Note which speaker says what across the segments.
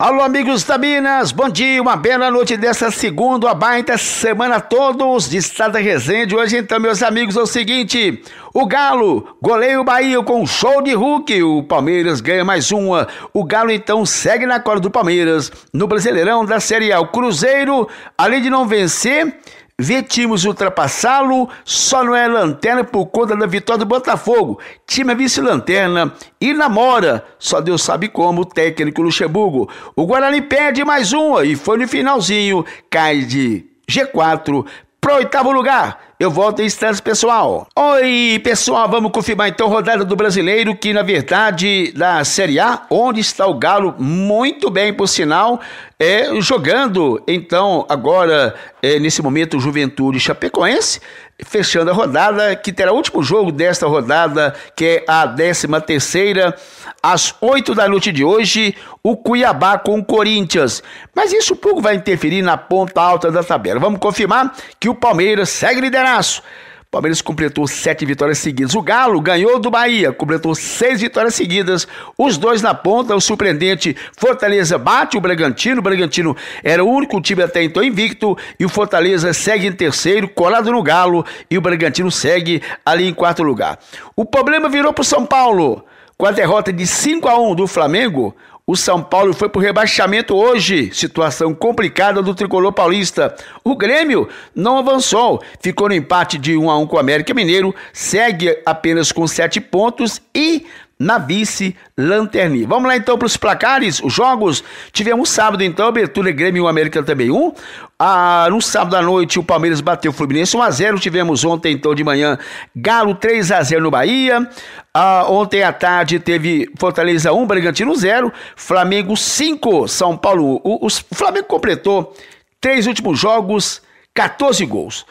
Speaker 1: Alô, amigos da Minas, bom dia, uma bela noite desta segunda, uma baita semana a todos de Estado da Resende. Hoje então, meus amigos, é o seguinte, o Galo goleia o Bahia com um show de Hulk, o Palmeiras ganha mais uma, o Galo então segue na cola do Palmeiras no Brasileirão da Série A. O Cruzeiro, além de não vencer, vê times ultrapassá-lo, só não é lanterna por conta da vitória do Botafogo. Time é vice-lanterna e namora, só Deus sabe como, o técnico Luxemburgo. O Guarani perde mais uma e foi no finalzinho, cai de G4 para o 8º lugar. Eu volto em instantes, pessoal. Oi, pessoal, vamos confirmar então a rodada do Brasileiro, que na verdade da Série A, onde está o Galo muito bem, por sinal, jogando então agora nesse momento o Juventude Chapecoense, fechando a rodada, que terá o último jogo desta rodada, que é a 13ª, às 8 da noite de hoje, o Cuiabá com o Corinthians. Mas isso pouco vai interferir na ponta alta da tabela. Vamos confirmar que o Palmeiras segue lideraço. Palmeiras completou 7 vitórias seguidas. O Galo ganhou do Bahia, completou 6 vitórias seguidas. Os dois na ponta, o surpreendente Fortaleza bate o Bragantino. O Bragantino era o único time até então invicto. E o Fortaleza segue em terceiro, colado no Galo. E o Bragantino segue ali em 4º lugar. O problema virou para o São Paulo. Com a derrota de 5-1 do Flamengo, o São Paulo foi para o rebaixamento hoje, situação complicada do tricolor paulista. O Grêmio não avançou, ficou no empate de 1-1 com o América Mineiro, segue apenas com 7 pontos e na vice-lanterninha. Vamos lá então para os placares, os jogos. Tivemos sábado então, abertura Grêmio e o América também 1. No sábado à noite o Palmeiras bateu o Fluminense 1-0. Tivemos ontem então de manhã Galo 3-0 no Bahia. Ontem à tarde teve Fortaleza 1, Bragantino 0, Flamengo 5, São Paulo 1. O Flamengo completou 3 últimos jogos, 14 gols.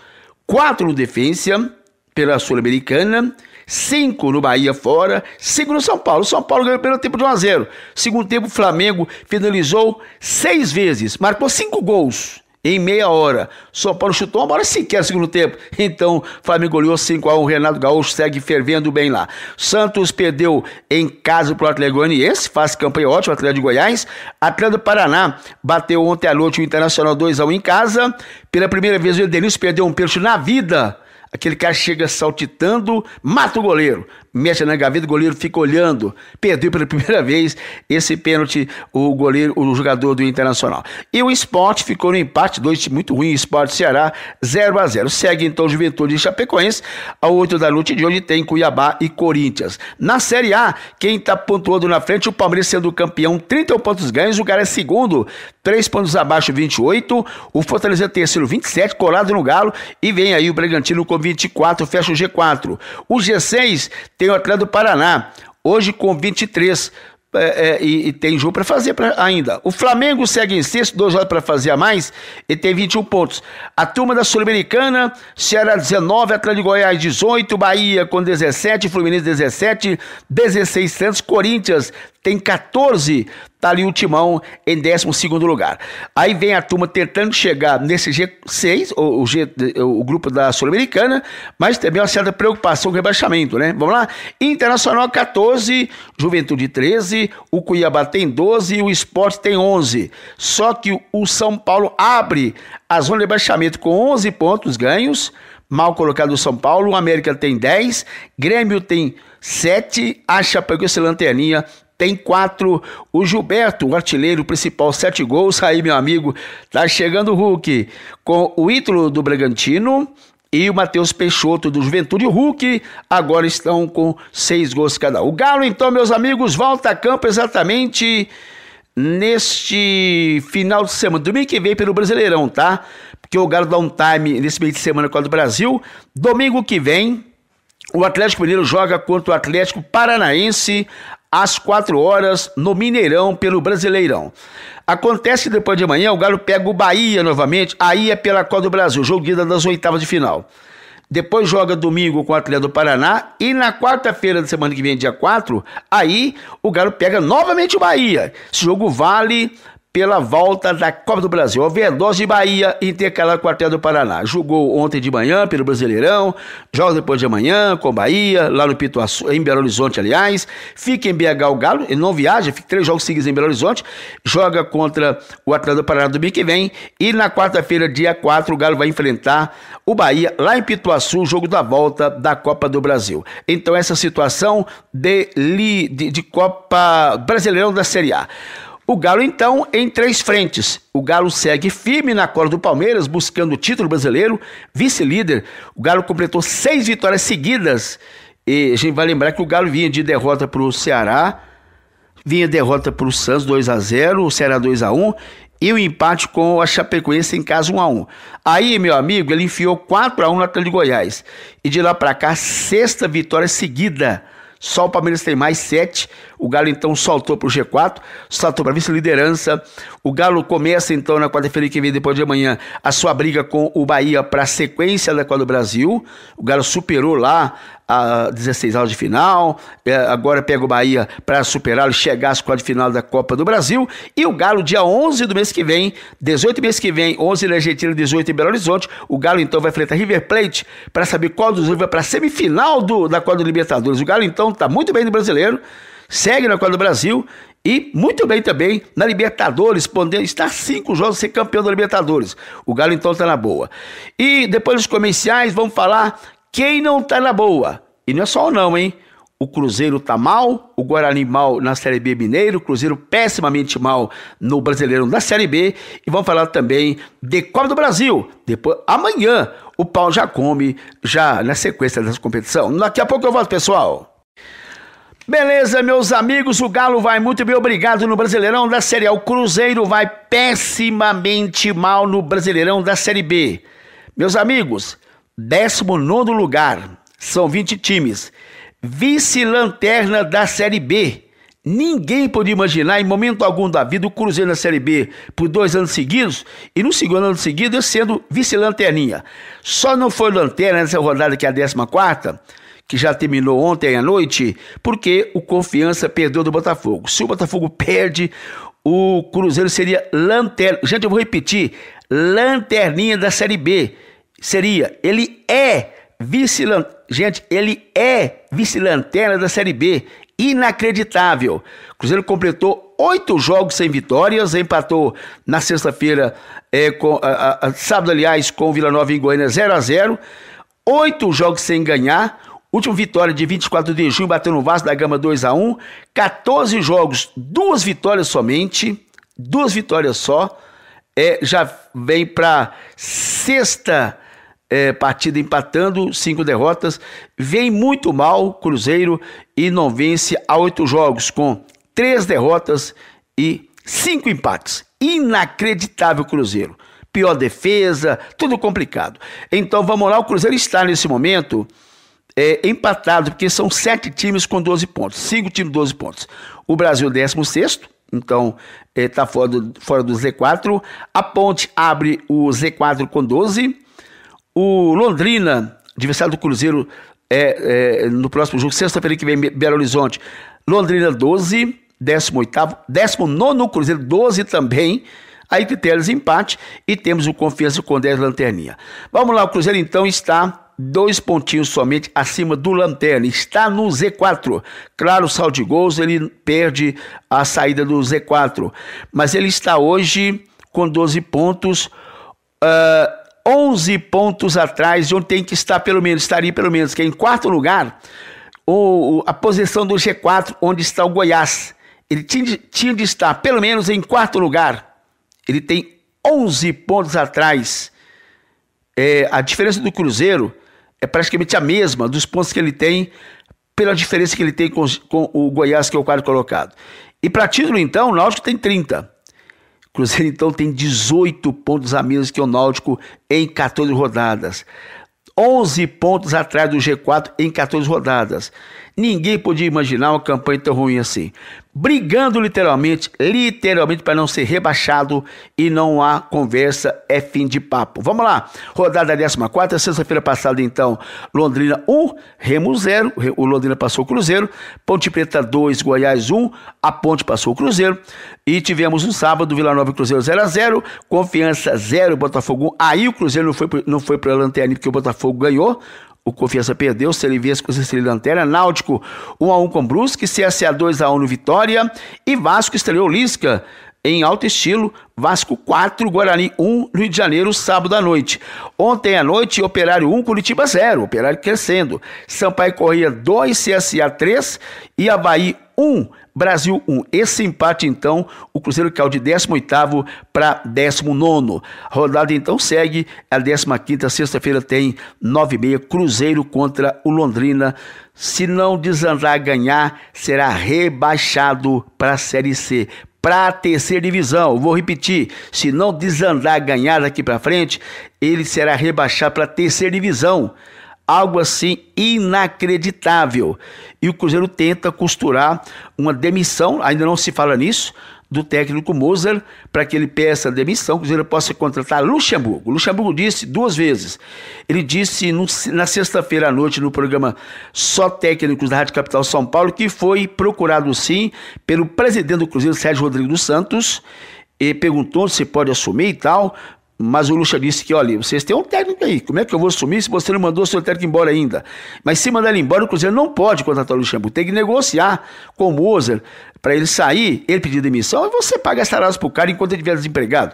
Speaker 1: 4 no Defensa pela Sul-Americana, 5 no Bahia fora, 5 no São Paulo. O São Paulo ganhou pelo tempo de 1-0. Segundo tempo, o Flamengo finalizou 6 vezes, marcou 5 gols em meia hora. São Paulo chutou uma bola sequer no segundo tempo. Então, o Flamengo goleou 5-1. Renato Gaúcho segue fervendo bem lá. Santos perdeu em casa para o Atlético Goianiense, faz campanha ótima, Atlético de Goiás. Atlético do Paraná bateu ontem à noite o Internacional 2-1 em casa. Pela primeira vez, o Edenilson perdeu um pênalti na vida. Aquele cara chega saltitando, mata o goleiro, mexe na gaveta, o goleiro fica olhando, perdeu pela primeira vez esse pênalti, o jogador do Internacional. E o Sport ficou no empate, 2 times muito ruins, Sport Ceará 0-0. Segue então o Juventude de Chapecoense, às 8 da noite de hoje tem Cuiabá e Corinthians. Na Série A, quem está pontuando na frente, o Palmeiras sendo campeão, 31 pontos ganhos, o cara é segundo, 3 pontos abaixo, 28, o Fortaleza é terceiro, 27, colado no Galo, e vem aí o Bragantino com 24, fecha o G4. O G6 tem o Atlético do Paraná, hoje com 23, e tem jogo para fazer ainda. O Flamengo segue em sexto, 2 jogos para fazer a mais, e tem 21 pontos. A turma da Sul-Americana, Ceará 19, Atlético de Goiás 18, Bahia com 17, Fluminense 17, 16 Santos, Corinthians tem 14, tá ali o Timão em 12º lugar. Aí vem a turma tentando chegar nesse G6, o grupo da Sul-Americana, mas também uma certa preocupação com o rebaixamento, né? Vamos lá? Internacional 14, Juventude 13, o Cuiabá tem 12 e o Sport tem 11. Só que o São Paulo abre a zona de rebaixamento com 11 pontos ganhos, mal colocado o São Paulo, o América tem 10, Grêmio tem 7, a Chapecoense lanterninha tem 4, o Gilberto, o artilheiro principal, 7 gols, aí meu amigo, tá chegando o Hulk, com o Ítalo do Bragantino e o Matheus Peixoto do Juventude. O Hulk agora estão com 6 gols cada. O Galo então, meus amigos, volta a campo exatamente neste final de semana, domingo que vem pelo Brasileirão, tá? Porque o Galo dá um time nesse meio de semana com a do Brasil. Domingo que vem, o Atlético Mineiro joga contra o Atlético Paranaense às 4 horas no Mineirão pelo Brasileirão. Acontece que depois de amanhã o Galo pega o Bahia novamente, aí é pela Copa do Brasil, jogo de ida das 8ª de final. Depois joga domingo com o Atlético do Paraná e na quarta-feira da semana que vem, dia 4, aí o Galo pega novamente o Bahia. Esse jogo vale pela volta da Copa do Brasil. Overdose de Bahia intercalado com o Atlético do Paraná. Jogou ontem de manhã pelo Brasileirão, joga depois de amanhã com Bahia, lá no Pituaçu, em Belo Horizonte, aliás. Fica em BH o Galo, ele não viaja, fica 3 jogos seguidos em Belo Horizonte, joga contra o Atlético do Paraná domingo que vem, e na quarta-feira, dia 4, o Galo vai enfrentar o Bahia, lá em Pituaçu, jogo da volta da Copa do Brasil. Então essa situação de Copa Brasileirão da Série A. O Galo, então, em 3 frentes. O Galo segue firme na cola do Palmeiras, buscando o título brasileiro, vice-líder. O Galo completou 6 vitórias seguidas. E a gente vai lembrar que o Galo vinha de derrota para o Ceará, vinha derrota para o Santos 2-0, o Ceará 2-1, e o empate com a Chapecoense em casa 1-1. Aí, meu amigo, ele enfiou 4-1 no Atlético de Goiás. E de lá para cá, 6ª vitória seguida. Só o Palmeiras tem mais 7. O Galo então saltou para o G4, saltou para a vice-liderança. O Galo começa então na quarta-feira que vem, depois de amanhã, a sua briga com o Bahia para a sequência da Copa do Brasil. O Galo superou lá a 16 avos de final, agora pega o Bahia para superá-lo e chegar às quartas de final da Copa do Brasil. E o Galo, dia 11 do mês que vem, 18 mês que vem, 11 na Argentina, 18 em Belo Horizonte, o Galo então vai enfrentar River Plate para saber qual dos dois vai para a semifinal da Copa do Libertadores. O Galo então está muito bem no Brasileiro, segue na Copa do Brasil e muito bem também na Libertadores, podendo estar 5 jogos ser campeão da Libertadores. O Galo então está na boa. E depois dos comerciais vamos falar quem não tá na boa. E não é só não, hein? O Cruzeiro tá mal, o Guarani mal na Série B Mineiro, o Cruzeiro pessimamente mal no Brasileirão da Série B. E vamos falar também de Copa do Brasil. Depois, amanhã, o pau já come, já na sequência dessa competição. Daqui a pouco eu volto, pessoal. Beleza, meus amigos, o Galo vai muito bem, obrigado no Brasileirão da Série A. O Cruzeiro vai pessimamente mal no Brasileirão da Série B. Meus amigos, 19º lugar, são 20 times, vice-lanterna da Série B. Ninguém podia imaginar em momento algum da vida o Cruzeiro na Série B por 2 anos seguidos e no segundo ano seguido sendo vice-lanterninha. Só não foi lanterna nessa rodada que é a 14ª, que já terminou ontem à noite, porque o Confiança perdeu do Botafogo. Se o Botafogo perde, o Cruzeiro seria lanterna. Gente, eu vou repetir, lanterninha da Série B. Ele é vice-lanterna da Série B. Inacreditável. O Cruzeiro completou 8 jogos sem vitórias, empatou na sexta-feira, sábado, aliás, com o Vila Nova em Goiânia 0-0. 8 jogos sem ganhar. Última vitória de 24 de junho, bateu no Vasco da Gama 2-1. 14 jogos, 2 vitórias somente. 2 vitórias só. Já vem para 6ª partida empatando, 5 derrotas. Vem muito mal Cruzeiro e não vence há 8 jogos, com 3 derrotas e 5 empates. Inacreditável Cruzeiro. Pior defesa, tudo complicado. Então vamos lá, o Cruzeiro está nesse momento empatado, porque são 7 times com 12 pontos, 5 times 12 pontos. O Brasil 16º, então está fora do Z4. A Ponte abre o Z4 com 12. O Londrina, adversário do Cruzeiro, no próximo jogo, sexta-feira que vem, Belo Horizonte, Londrina 12, 18º, 19º Cruzeiro 12 também. Aí critérios de empate e temos o Confiança com 10 lanterninha. Vamos lá, o Cruzeiro então está 2 pontinhos somente acima do Lanterna, está no Z4. Claro, o saldo de gols, ele perde a saída do Z4, mas ele está hoje com 12 pontos, 11 pontos atrás de onde tem que estar estaria pelo menos, que é em 4º lugar, a posição do G4, onde está o Goiás. Ele tinha de estar pelo menos em 4º lugar. Ele tem 11 pontos atrás. A diferença do Cruzeiro é praticamente a mesma dos pontos que ele tem, pela diferença que ele tem com o Goiás, que é o 4º colocado. E para título, então, o Náutico tem 30. O Cruzeiro, então, tem 18 pontos a menos que o Náutico em 14 rodadas. 11 pontos atrás do G4 em 14 rodadas. Ninguém podia imaginar uma campanha tão ruim assim. brigando literalmente para não ser rebaixado e não há conversa, é fim de papo. Vamos lá, rodada 14ª, sexta-feira passada então, Londrina 1, Remo 0, o Londrina passou o Cruzeiro, Ponte Preta 2, Goiás 1, a Ponte passou o Cruzeiro, e tivemos no sábado, Vila Nova e Cruzeiro 0-0, Confiança 0, Botafogo 1, aí o Cruzeiro não foi para a lanterna porque o Botafogo ganhou, o Confiança perdeu, Celivesco com Cecília Lanterna, Náutico 1-1 com Brusque, CSA 2-1 no Vitória e Vasco estreou Lisca em alto estilo, Vasco 4, Guarani 1 no Rio de Janeiro, sábado à noite. Ontem à noite, Operário 1, Curitiba 0, Operário crescendo, Sampaio Corrêa 2, CSA 3 e Avaí 1, Brasil 1. Esse empate, então, o Cruzeiro caiu de 18º para 19º. A rodada, então, segue a 15ª, sexta-feira tem 9h30, Cruzeiro contra o Londrina. Se não desandar a ganhar, será rebaixado para a Série C, para a terceira divisão. Vou repetir, se não desandar a ganhar daqui para frente, ele será rebaixado para a terceira divisão. Algo assim inacreditável. E o Cruzeiro tenta costurar uma demissão, ainda não se fala nisso, do técnico Moser, para que ele peça demissão, o Cruzeiro possa contratar Luxemburgo. O Luxemburgo disse 2 vezes. Ele disse na sexta-feira à noite, no programa Só Técnicos da Rádio Capital São Paulo, que foi procurado sim pelo presidente do Cruzeiro, Sérgio Rodrigues dos Santos, e perguntou se pode assumir e tal. Mas o Lucha disse que, olha, vocês têm um técnico aí, como é que eu vou assumir se você não mandou o seu técnico embora ainda? Mas se mandar ele embora, o Cruzeiro não pode contratar o Luxemburgo, tem que negociar com o Moser para ele sair, ele pedir demissão, e você paga salários pro cara enquanto ele estiver desempregado.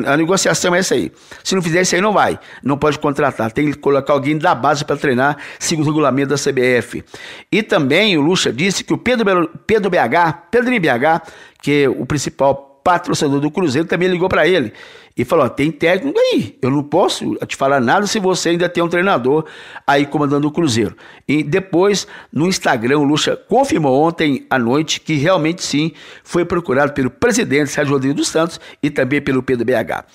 Speaker 1: A negociação é essa aí. Se não fizer isso aí, não vai, não pode contratar, tem que colocar alguém da base para treinar, segundo o regulamento da CBF. E também o Lucha disse que o Pedrinho BH, que é o principal patrocinador do Cruzeiro, também ligou para ele e falou, tem técnico aí, eu não posso te falar nada se você ainda tem um treinador aí comandando o Cruzeiro. E depois no Instagram o Lucha confirmou ontem à noite que realmente sim foi procurado pelo presidente Sérgio Rodrigues dos Santos e também pelo Pedro BH.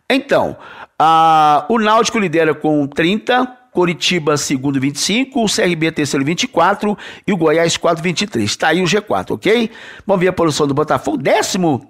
Speaker 1: Então, o Náutico lidera com 30, Coritiba segundo 25, o CRB terceiro 24 e o Goiás 4, 23. Está aí o G4, ok? Vamos ver a posição do Botafogo, 10º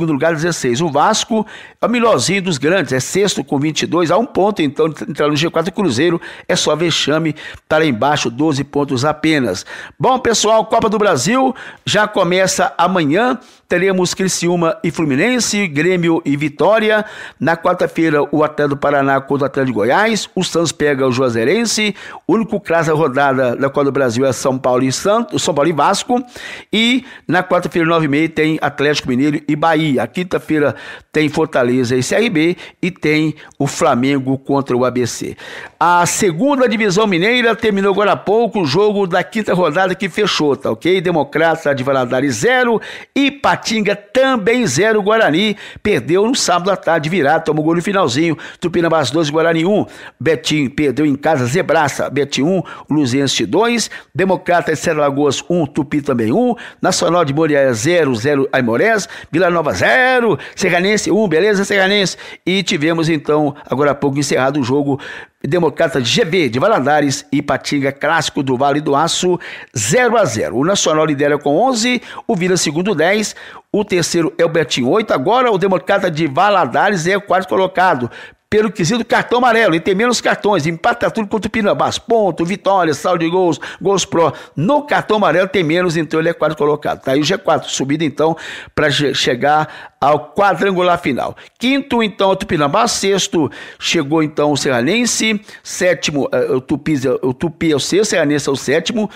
Speaker 1: lugar, 16. O Vasco é o melhorzinho dos grandes, é 6º com 22, a 1 ponto, então, entrar no G4. Cruzeiro é só vexame, tá lá embaixo, 12 pontos apenas. Bom, pessoal, Copa do Brasil já começa amanhã, teremos Criciúma e Fluminense, Grêmio e Vitória. Na quarta-feira, o Atlético do Paraná contra o Atlético de Goiás, o Santos pega o Juazeirense, o único clássico da rodada da Copa do Brasil é São Paulo e Vasco, e na quarta-feira, 9h30, tem Atlético Mineiro e Bahia. A quinta-feira tem Fortaleza e CRB e tem o Flamengo contra o ABC. A segunda divisão mineira terminou agora há pouco o jogo da quinta rodada que fechou, tá ok? Democrata de Valadares 0, Ipatinga também 0, Guarani perdeu no sábado à tarde, virado, tomou gol no finalzinho, Tupinambás 2, Guarani 1, Betim perdeu em casa, Zebraça, Betim 1, Luziense 2, Democrata de Sete Lagoas 1, Tupi também 1, Nacional de Moriaé 0, Aimorés, Vila Nova 0, Serranense 1, beleza, Serranense? E tivemos então, agora há pouco, encerrado o jogo Democrata de GB, de Valadares e Ipatinga, clássico do Vale do Aço, 0-0. O Nacional lidera com 11, o Vila segundo 10, o terceiro é o Betim 8, agora o Democrata de Valadares é o quarto colocado, pelo quesito cartão amarelo, e tem menos cartões, empata tudo contra o Pinambás, ponto, vitória, saldo de gols, gols pró, no cartão amarelo tem menos, então ele é quarto colocado, tá aí o G4, subida então para chegar ao quadrangular final. Quinto então o Tupinambás, sexto chegou então o Serranense, sétimo o Tupi é o sexto, Serranense é o sétimo,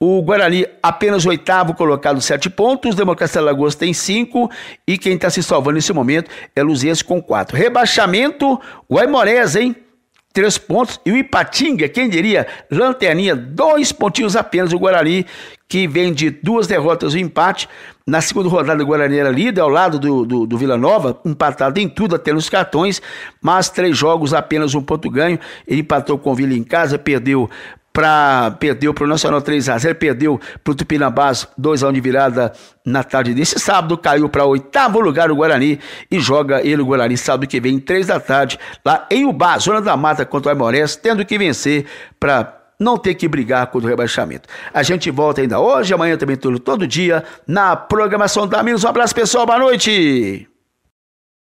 Speaker 1: o Guarani apenas o 8º colocado, 7 pontos, Democracia de Alagoas tem 5 e quem está se salvando nesse momento é Luziense com 4. Rebaixamento, o Aimorés, 3 pontos, e o Ipatinga, quem diria, lanterninha, 2 pontinhos apenas, o Guarani, que vem de 2 derrotas e um empate. Na segunda rodada o Guarani era líder, ao lado do Vila Nova, empatado em tudo, até nos cartões, mas 3 jogos, apenas 1 ponto ganho. Ele empatou com o Vila em casa, perdeu para o Nacional 3-0, perdeu para o Tupinambás 2-1 de virada na tarde desse sábado, caiu para o 8º lugar o Guarani e joga ele, o Guarani, sábado que vem, 3 da tarde, lá em Ubá, Zona da Mata, contra o Aimorés, tendo que vencer para não ter que brigar contra o rebaixamento. A gente volta ainda hoje, amanhã também todo dia, na programação da Amigos. Um abraço, pessoal, boa noite!